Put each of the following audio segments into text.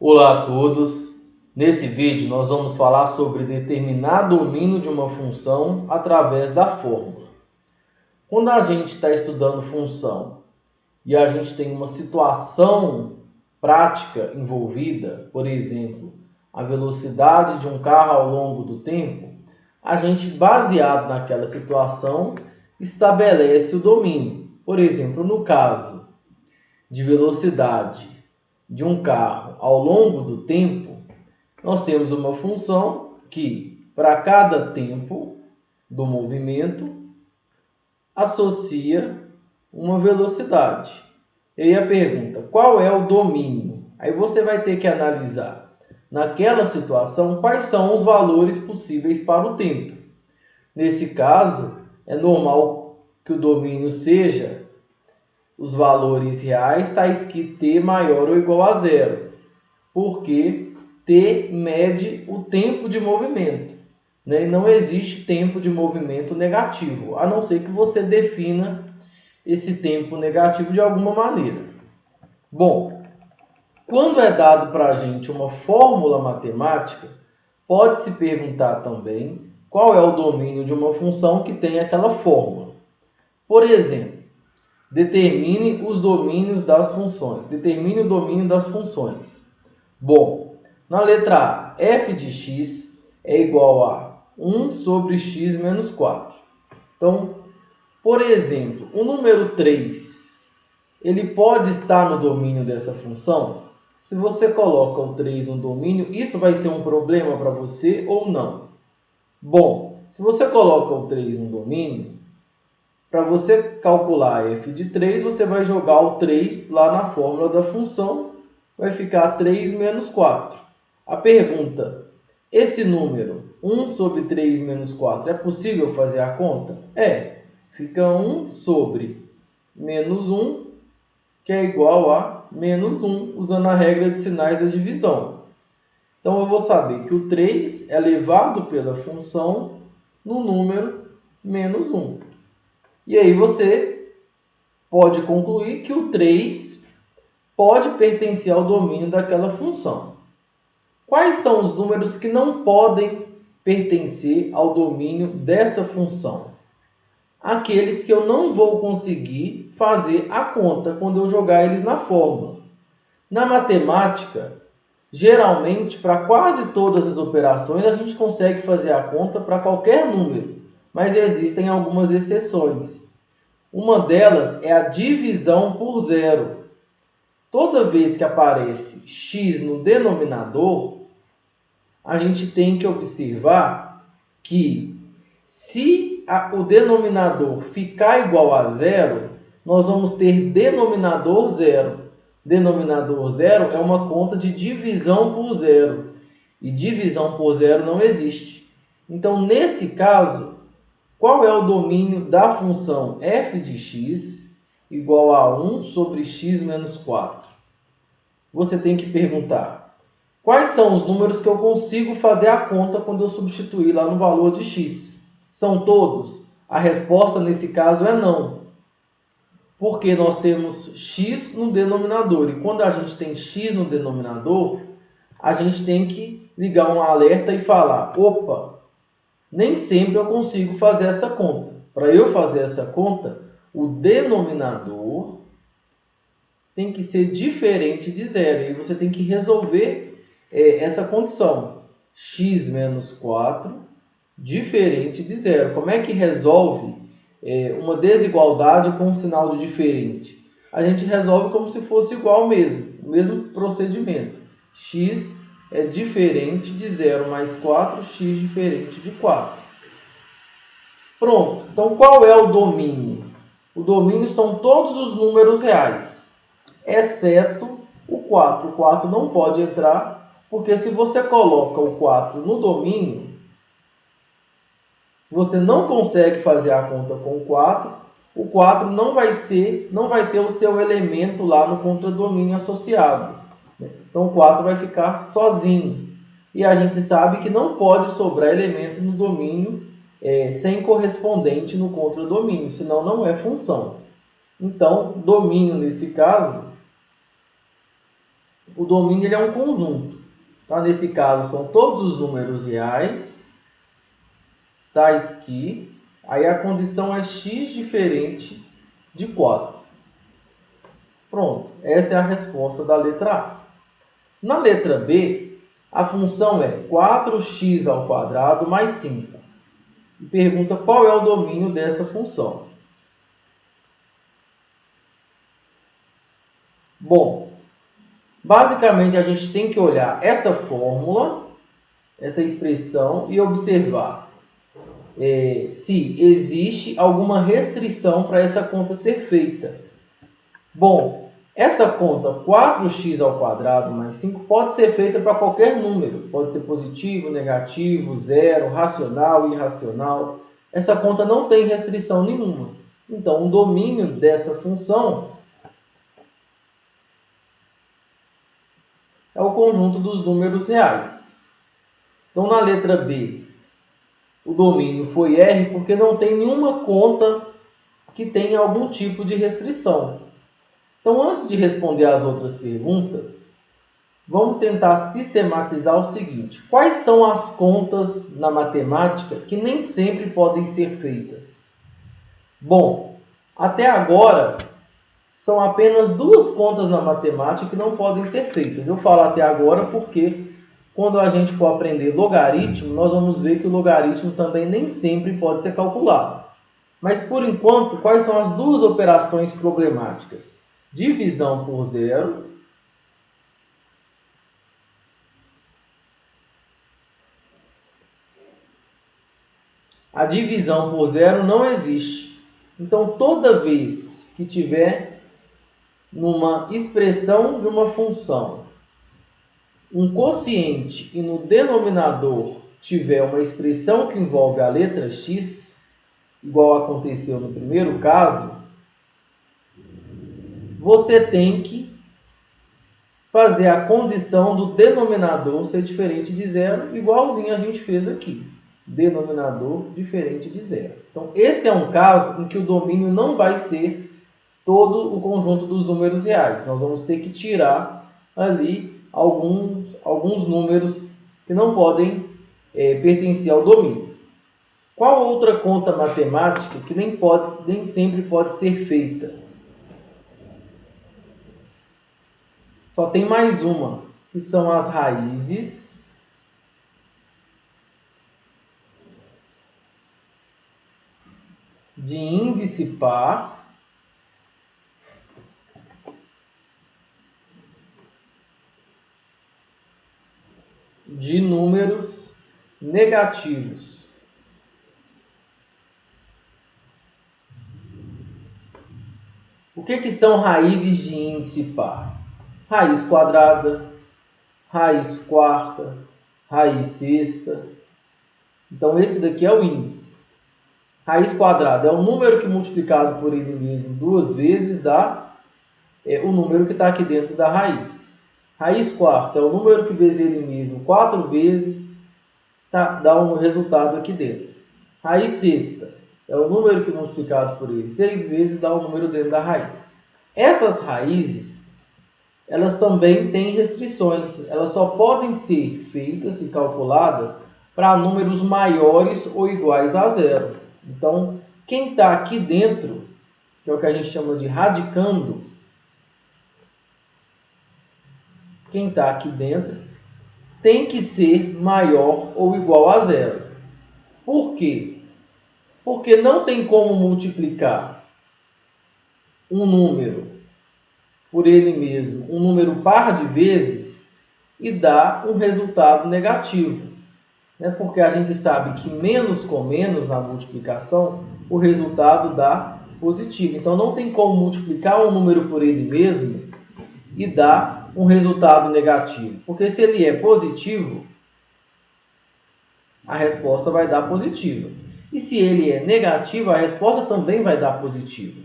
Olá a todos! Nesse vídeo nós vamos falar sobre determinar domínio de uma função através da fórmula. Quando a gente está estudando função e a gente tem uma situação prática envolvida, por exemplo, a velocidade de um carro ao longo do tempo, a gente, baseado naquela situação, estabelece o domínio. Por exemplo, no caso de velocidade de um carro ao longo do tempo, nós temos uma função que, para cada tempo do movimento, associa uma velocidade. E aí a pergunta, qual é o domínio? Aí você vai ter que analisar, naquela situação, quais são os valores possíveis para o tempo. Nesse caso, é normal que o domínio seja os valores reais, tais que t maior ou igual a zero, porque t mede o tempo de movimento, né? E não existe tempo de movimento negativo, a não ser que você defina esse tempo negativo de alguma maneira. Bom, quando é dado para a gente uma fórmula matemática, pode-se perguntar também qual é o domínio de uma função que tem aquela fórmula. Por exemplo, determine os domínios das funções. Determine o domínio das funções. Bom, na letra A, f de x é igual a 1 sobre x menos 4. Então, por exemplo, o número 3, ele pode estar no domínio dessa função? Se você coloca o 3 no domínio, isso vai ser um problema para você ou não? Bom, se você coloca o 3 no domínio, para você calcular f de 3, você vai jogar o 3 lá na fórmula da função, vai ficar 3 menos 4. A pergunta, esse número, 1 sobre 3 menos 4, é possível fazer a conta? Fica 1 sobre menos 1, que é igual a menos 1, usando a regra de sinais da divisão. Então, eu vou saber que o 3 é levado pela função no número menos 1. E aí você pode concluir que o 3 pode pertencer ao domínio daquela função. Quais são os números que não podem pertencer ao domínio dessa função? Aqueles que eu não vou conseguir fazer a conta quando eu jogar eles na fórmula. Na matemática, geralmente, para quase todas as operações, a gente consegue fazer a conta para qualquer número, mas existem algumas exceções. Uma delas é a divisão por zero. Toda vez que aparece x no denominador, a gente tem que observar que se o denominador ficar igual a zero, nós vamos ter denominador zero. Denominador zero é uma conta de divisão por zero. E divisão por zero não existe. Então, nesse caso, qual é o domínio da função f de x igual a 1 sobre x menos 4? Você tem que perguntar, quais são os números que eu consigo fazer a conta quando eu substituir lá no valor de x? São todos? A resposta nesse caso é não. Porque nós temos x no denominador. E quando a gente tem x no denominador, a gente tem que ligar um alerta e falar, opa, nem sempre eu consigo fazer essa conta. Para eu fazer essa conta, o denominador tem que ser diferente de zero. E você tem que resolver essa condição. X menos 4 diferente de zero. Como é que resolve uma desigualdade com um sinal de diferente? A gente resolve como se fosse igual mesmo. O mesmo procedimento. X é diferente de 0 mais 4, x diferente de 4. Pronto. Então, qual é o domínio? O domínio são todos os números reais, exceto o 4. O 4 não pode entrar, porque se você coloca o 4 no domínio, você não consegue fazer a conta com o 4. O 4 não vai ter o seu elemento lá no contradomínio associado. Então, o 4 vai ficar sozinho. E a gente sabe que não pode sobrar elemento no domínio sem correspondente no contradomínio, senão não é função. Então, domínio nesse caso o domínio ele é um conjunto. Tá? Nesse caso, são todos os números reais, tais que, aí a condição é x diferente de 4. Pronto, essa é a resposta da letra A. Na letra B, a função é 4x² mais 5. E pergunta qual é o domínio dessa função. Bom, basicamente a gente tem que olhar essa fórmula, essa expressão e observar se existe alguma restrição para essa conta ser feita. Bom, essa conta 4x² mais 5 pode ser feita para qualquer número. Pode ser positivo, negativo, zero, racional, irracional. Essa conta não tem restrição nenhuma. Então, o domínio dessa função é o conjunto dos números reais. Então, na letra B, o domínio foi R porque não tem nenhuma conta que tenha algum tipo de restrição. Então, antes de responder as outras perguntas, vamos tentar sistematizar o seguinte. Quais são as contas na matemática que nem sempre podem ser feitas? Bom, até agora, são apenas duas contas na matemática que não podem ser feitas. Eu falo até agora porque quando a gente for aprender logaritmo, nós vamos ver que o logaritmo também nem sempre pode ser calculado. Mas, por enquanto, quais são as duas operações problemáticas? Divisão por zero a divisão por zero não existe. Então, toda vez que tiver numa expressão de uma função um quociente e no denominador tiver uma expressão que envolve a letra x, igual aconteceu no primeiro caso, você tem que fazer a condição do denominador ser diferente de zero, igualzinho a gente fez aqui. Denominador diferente de zero. Então, esse é um caso em que o domínio não vai ser todo o conjunto dos números reais. Nós vamos ter que tirar ali alguns números que não podem pertencer ao domínio. Qual outra conta matemática que nem sempre pode ser feita? Só tem mais uma, que são as raízes de índice par de números negativos. O que são raízes de índice par? Raiz quadrada, raiz quarta, raiz sexta. Então, esse daqui é o índice. Raiz quadrada é o número que multiplicado por ele mesmo duas vezes dá o número que está aqui dentro da raiz. Raiz quarta é o número que vezes ele mesmo 4 vezes dá um resultado aqui dentro. Raiz sexta é o número que multiplicado por ele 6 vezes dá um número dentro da raiz. Essas raízes, elas também têm restrições. Elas só podem ser feitas e calculadas para números maiores ou iguais a zero. Então, quem está aqui dentro, que é o que a gente chama de radicando, quem está aqui dentro tem que ser maior ou igual a zero. Por quê? Porque não tem como multiplicar um número por ele mesmo, um número par de vezes, e dar um resultado negativo. Porque a gente sabe que menos com menos na multiplicação, o resultado dá positivo. Então, não tem como multiplicar um número por ele mesmo e dar um resultado negativo. Porque se ele é positivo, a resposta vai dar positiva. E se ele é negativo, a resposta também vai dar positiva.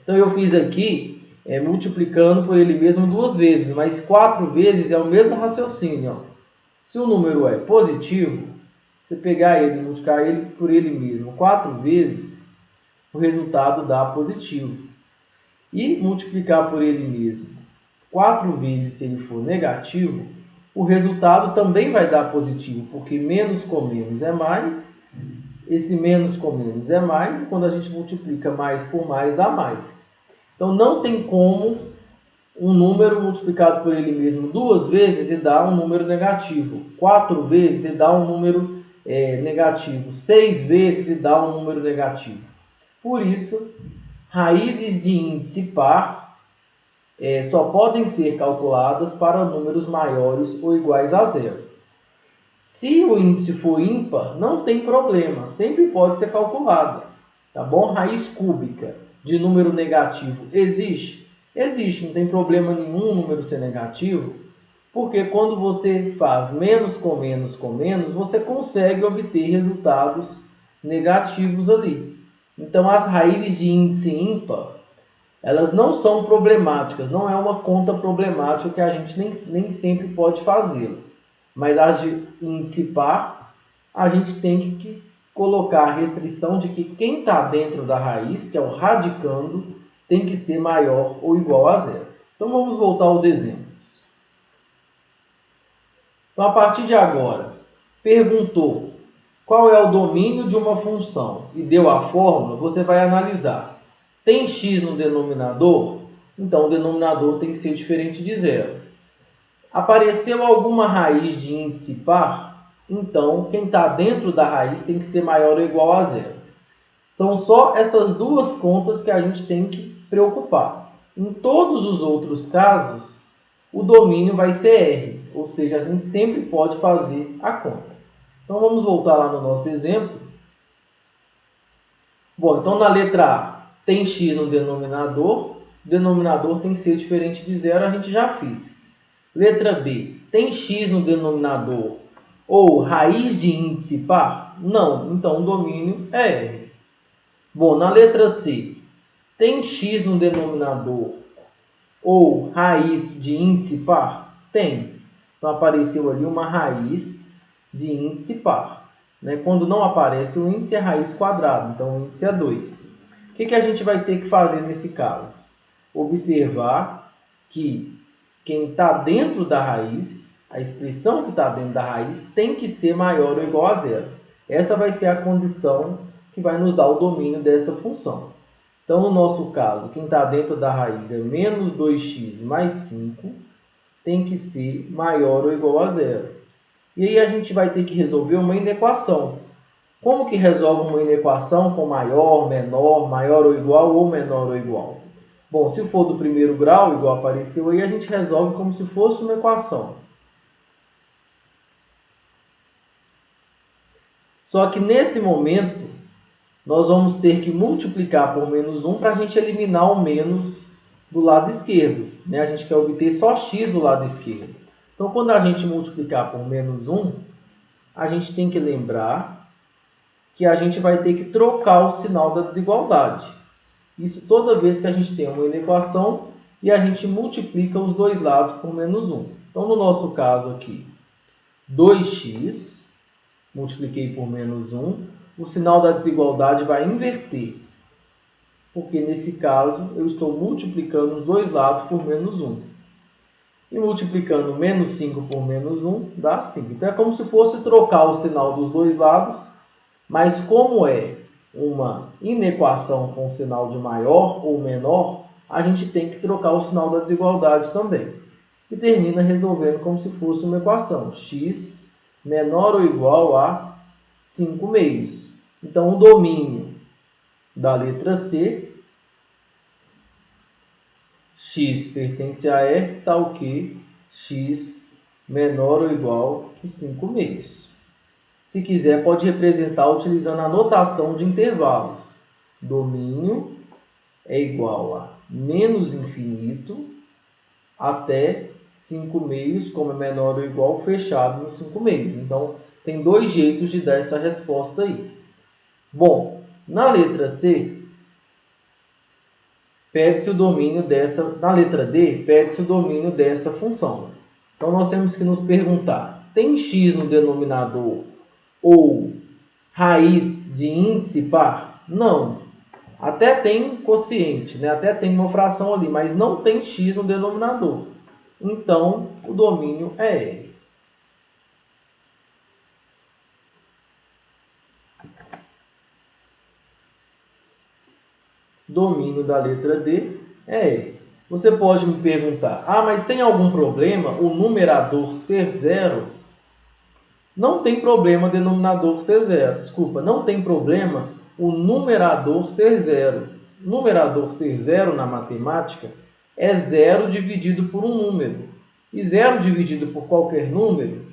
Então, eu fiz aqui multiplicando por ele mesmo 2 vezes, mas 4 vezes é o mesmo raciocínio. Se o número é positivo, você pegar ele e multiplicar ele por ele mesmo 4 vezes, o resultado dá positivo. E multiplicar por ele mesmo 4 vezes se ele for negativo, o resultado também vai dar positivo, porque menos com menos é mais, esse menos com menos é mais, e quando a gente multiplica mais por mais, dá mais. Então não tem como um número multiplicado por ele mesmo 2 vezes e dar um número negativo, 4 vezes e dar um número negativo, 6 vezes e dar um número negativo. Por isso, raízes de índice par só podem ser calculadas para números maiores ou iguais a zero. Se o índice for ímpar, não tem problema, sempre pode ser calculada. Tá bom? Raiz cúbica de número negativo existe? Existe, não tem problema nenhum o número ser negativo, porque quando você faz menos com menos com menos, você consegue obter resultados negativos ali. Então, as raízes de índice ímpar, elas não são problemáticas, não é uma conta problemática que a gente nem sempre pode fazer. Mas as de índice par, a gente tem que colocar a restrição de que quem está dentro da raiz, que é o radicando, tem que ser maior ou igual a zero. Então vamos voltar aos exemplos. Então a partir de agora, perguntou qual é o domínio de uma função e deu a fórmula, você vai analisar. Tem x no denominador? Então o denominador tem que ser diferente de zero. Apareceu alguma raiz de índice par? Então quem está dentro da raiz tem que ser maior ou igual a zero. São só essas duas contas que a gente tem que preocupar. Em todos os outros casos, o domínio vai ser R, ou seja, a gente sempre pode fazer a conta. Então vamos voltar lá no nosso exemplo. Bom, então na letra A tem x no denominador, o denominador tem que ser diferente de zero, a gente já fez. Letra B, tem x no denominador ou raiz de índice par? Não, então o domínio é R. Bom, na letra C, tem x no denominador ou raiz de índice par? Tem. Então apareceu ali uma raiz de índice par. Quando não aparece o índice, é raiz quadrada, então o índice é 2. O que a gente vai ter que fazer nesse caso? Observar que quem está dentro da raiz, a expressão que está dentro da raiz, tem que ser maior ou igual a zero. Essa vai ser a condição que vai nos dar o domínio dessa função. Então, no nosso caso, quem está dentro da raiz é menos 2x mais 5, tem que ser maior ou igual a zero. E aí a gente vai ter que resolver uma inequação. Como que resolve uma inequação com maior, menor, maior ou menor ou igual? Bom, se for do primeiro grau, igual apareceu aí, a gente resolve como se fosse uma equação. Só que nesse momento, nós vamos ter que multiplicar por menos 1 para a gente eliminar o menos do lado esquerdo. A gente quer obter só x do lado esquerdo. Então, quando a gente multiplicar por menos 1, a gente tem que lembrar que a gente vai ter que trocar o sinal da desigualdade. Isso toda vez que a gente tem uma inequação e a gente multiplica os dois lados por menos 1. Então, no nosso caso aqui, 2x, multipliquei por menos 1, o sinal da desigualdade vai inverter. Porque nesse caso, eu estou multiplicando os dois lados por menos 1. E multiplicando menos 5 por menos 1, dá 5. Então, é como se fosse trocar o sinal dos dois lados, mas como é uma inequação com sinal de maior ou menor, a gente tem que trocar o sinal da desigualdade também. E termina resolvendo como se fosse uma equação. X menor ou igual a 5 meios. Então, o domínio da letra C, x pertence a R, está o quê? X menor ou igual que 5 meios. Se quiser, pode representar utilizando a notação de intervalos. Domínio é igual a menos infinito até 5 meios, como é menor ou igual, fechado nos 5 meios. Então, tem dois jeitos de dar essa resposta aí. Bom, na letra C, pede-se o domínio dessa... Na letra D, pede-se o domínio dessa função. Então, nós temos que nos perguntar, tem x no denominador ou raiz de índice par? Não. Até tem quociente, até tem uma fração ali, mas não tem x no denominador. então o domínio é R. Domínio da letra D é R. Você pode me perguntar, mas tem algum problema o numerador ser zero? Não tem problema o denominador ser zero. Desculpa, não tem problema o numerador ser zero. Numerador ser zero na matemática é zero dividido por um número. E zero dividido por qualquer número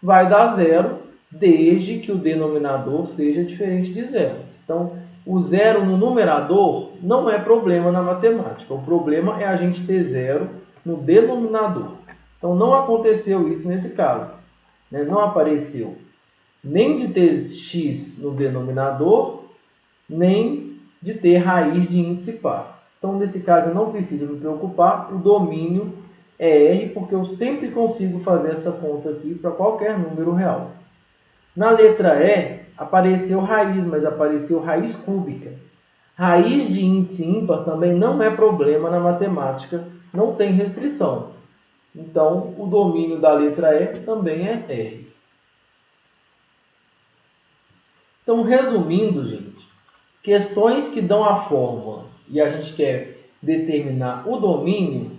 vai dar zero, desde que o denominador seja diferente de zero. Então, o zero no numerador não é problema na matemática. O problema é a gente ter zero no denominador. Então, não aconteceu isso nesse caso. Não apareceu nem de ter x no denominador, nem de ter raiz de índice par. Então, nesse caso, eu não preciso me preocupar. O domínio é R, porque eu sempre consigo fazer essa conta aqui para qualquer número real. Na letra E, apareceu raiz, mas apareceu raiz cúbica. Raiz de índice ímpar também não é problema na matemática, não tem restrição. Então, o domínio da letra E também é R. Então, resumindo, gente, questões que dão a fórmula e a gente quer determinar o domínio,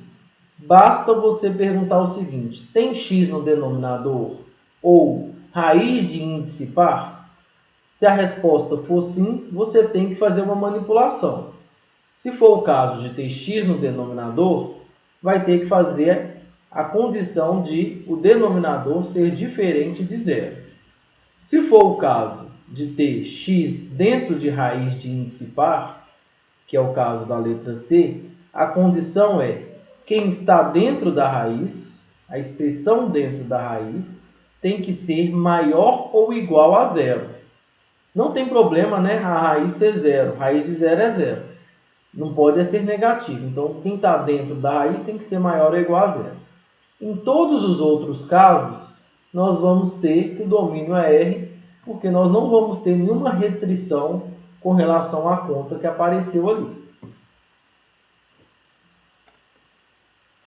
basta você perguntar o seguinte: tem x no denominador ou raiz de índice par? Se a resposta for sim, você tem que fazer uma manipulação. Se for o caso de ter x no denominador, vai ter que fazer a condição de o denominador ser diferente de zero. Se for o caso de ter x dentro de raiz de índice par, que é o caso da letra C, a condição é quem está dentro da raiz, a expressão dentro da raiz, tem que ser maior ou igual a zero. Não tem problema, a raiz ser zero. Raiz de zero é zero. Não pode ser negativo. Então, quem está dentro da raiz tem que ser maior ou igual a zero. Em todos os outros casos, nós vamos ter que o domínio é R, porque nós não vamos ter nenhuma restrição com relação à conta que apareceu ali.